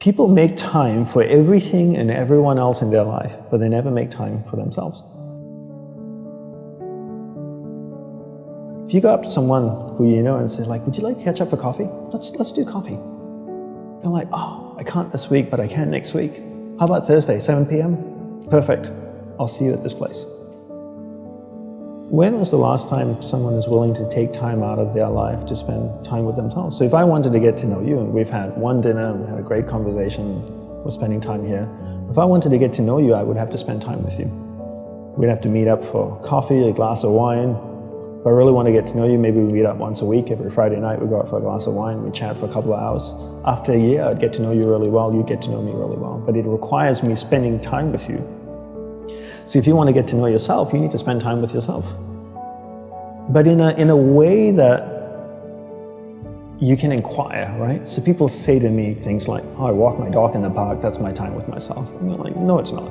People make time for everything and everyone else in their life, but they never make time for themselves. If you go up to someone who you know and say, like, would you like to catch up for coffee? Let's do coffee. They're like, oh, I can't this week, but I can next week. How about Thursday, 7 p.m.? Perfect. I'll see you at this place. When was the last time someone is willing to take time out of their life to spend time with themselves? So if I wanted to get to know you, and we've had one dinner and we had a great conversation, we're spending time here. If I wanted to get to know you, I would have to spend time with you. We'd have to meet up for coffee, a glass of wine. If I really want to get to know you, maybe we meet up once a week. Every Friday night we go out for a glass of wine, we chat for a couple of hours. After a year, I'd get to know you really well, you'd get to know me really well. But it requires me spending time with you. So if you want to get to know yourself, you need to spend time with yourself. But in a way that you can inquire, right? So people say to me things like, oh, I walk my dog in the park, that's my time with myself. And I'm like, no, it's not.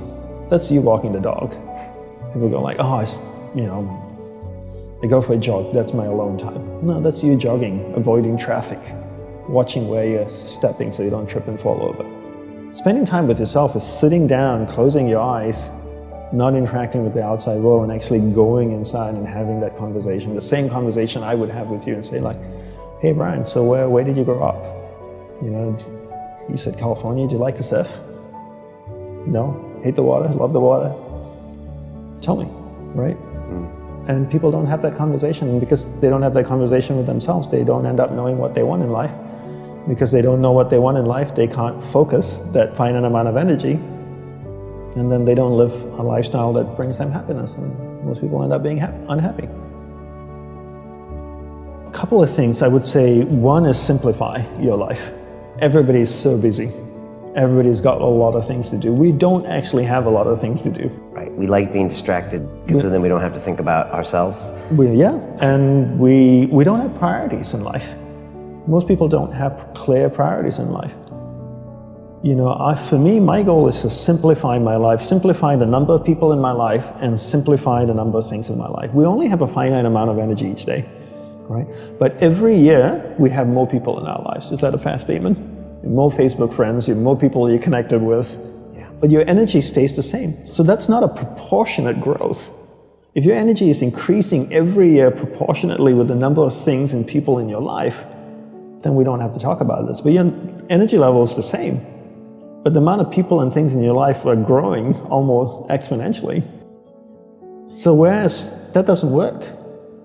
That's you walking the dog. People go like, oh, I go for a jog, that's my alone time. No, that's you jogging, avoiding traffic, watching where you're stepping so you don't trip and fall over. Spending time with yourself is sitting down, closing your eyes, not interacting with the outside world, and actually going inside and having that conversation. The same conversation I would have with you and say like, hey Brian, so where did you grow up? You said California, do you like to surf? No? Hate the water? Love the water? Tell me, right? And people don't have that conversation, and because they don't have that conversation with themselves, they don't end up knowing what they want in life. Because they don't know what they want in life, they can't focus that finite amount of energy, and then they don't live a lifestyle that brings them happiness, and most people end up being unhappy. A couple of things I would say. One is simplify your life. Everybody's so busy. Everybody's got a lot of things to do. We don't actually have a lot of things to do. Right, we like being distracted because then we don't have to think about ourselves. And we don't have priorities in life. Most people don't have clear priorities in life. For me, my goal is to simplify my life, simplify the number of people in my life, and simplify the number of things in my life. We only have a finite amount of energy each day, right? But every year, we have more people in our lives. Is that a fair statement? More Facebook friends, you have more people you're connected with, but your energy stays the same. So that's not a proportionate growth. If your energy is increasing every year proportionately with the number of things and people in your life, then we don't have to talk about this. But your energy level is the same. But the amount of people and things in your life are growing almost exponentially. So whereas that doesn't work.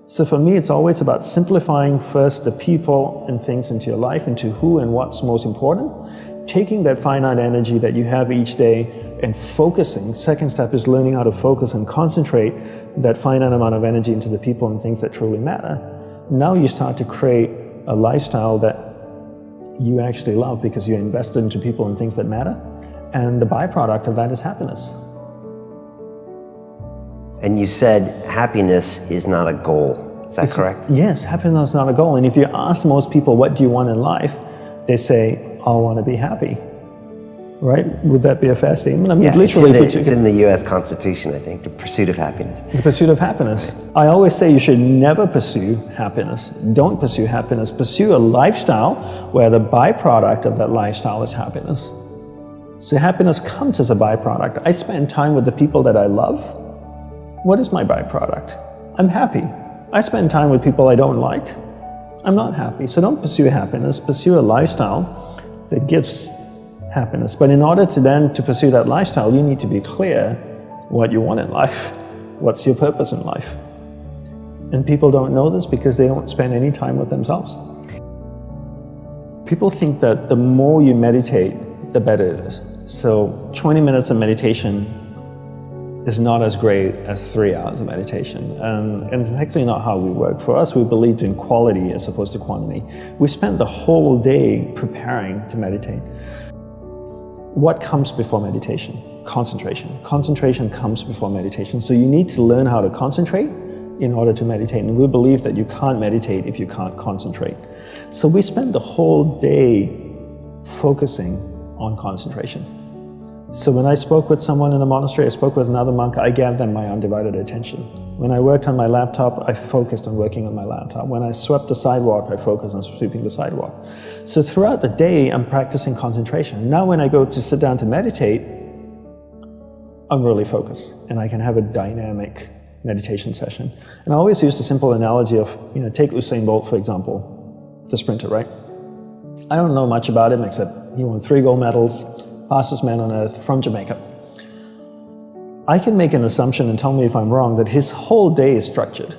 So for me, it's always about simplifying first the people and things into your life, into who and what's most important, taking that finite energy that you have each day and focusing. Second step is learning how to focus and concentrate that finite amount of energy into the people and things that truly matter. Now you start to create a lifestyle that you actually love because you're invested into people and things that matter, and the byproduct of that is happiness. And you said happiness is not a goal. Is that correct? Yes, happiness is not a goal. And if you ask most people, what do you want in life? They say, I want to be happy. Right? Would that be a fair statement? I mean, literally, it's in the U.S. Constitution, I think, the pursuit of happiness. The pursuit of happiness. Right. I always say you should never pursue happiness. Don't pursue happiness. Pursue a lifestyle where the byproduct of that lifestyle is happiness. So happiness comes as a byproduct. I spend time with the people that I love. What is my byproduct? I'm happy. I spend time with people I don't like. I'm not happy. So don't pursue happiness. Pursue a lifestyle that gives happiness. But in order to pursue that lifestyle, you need to be clear what you want in life. What's your purpose in life? And people don't know this because they don't spend any time with themselves. People think that the more you meditate, the better it is. So 20 minutes of meditation is not as great as 3 hours of meditation. And it's actually not how we work. For us, we believed in quality as opposed to quantity. We spent the whole day preparing to meditate. What comes before meditation? Concentration. Concentration comes before meditation. So you need to learn how to concentrate in order to meditate. And we believe that you can't meditate if you can't concentrate. So we spend the whole day focusing on concentration. So when I spoke with someone in the monastery, I spoke with another monk, I gave them my undivided attention. When I worked on my laptop, I focused on working on my laptop. When I swept the sidewalk, I focused on sweeping the sidewalk. So throughout the day, I'm practicing concentration. Now when I go to sit down to meditate, I'm really focused, and I can have a dynamic meditation session. And I always use the simple analogy of, take Usain Bolt, for example, the sprinter, right? I don't know much about him except he won 3 gold medals, fastest man on earth from Jamaica. I can make an assumption, and tell me if I'm wrong, that his whole day is structured.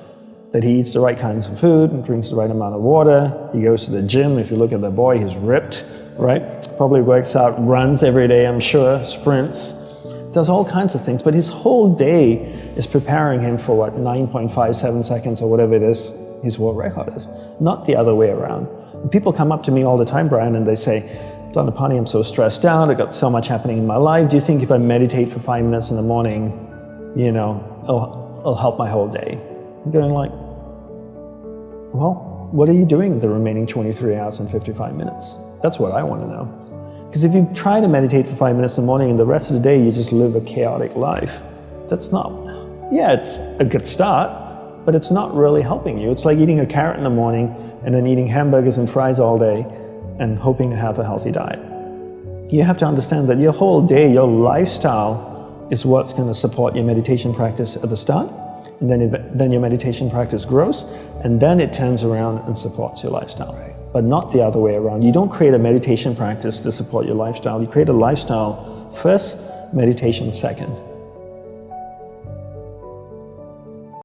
That he eats the right kinds of food and drinks the right amount of water. He goes to the gym. If you look at the boy, he's ripped, right? Probably works out, runs every day, I'm sure, sprints, does all kinds of things. But his whole day is preparing him for 9.57 seconds or whatever it is his world record is, not the other way around. And people come up to me all the time, Brian, and they say, Dandapani, I'm so stressed out, I've got so much happening in my life. Do you think if I meditate for 5 minutes in the morning, it'll help my whole day? I'm going like, well, what are you doing the remaining 23 hours and 55 minutes? That's what I want to know. Because if you try to meditate for 5 minutes in the morning and the rest of the day you just live a chaotic life, that's not, it's a good start, but it's not really helping you. It's like eating a carrot in the morning and then eating hamburgers and fries all day and hoping to have a healthy diet. You have to understand that your whole day, your lifestyle is what's going to support your meditation practice at the start, and then your meditation practice grows, and then it turns around and supports your lifestyle. But not the other way around. You don't create a meditation practice to support your lifestyle. You create a lifestyle first, meditation second.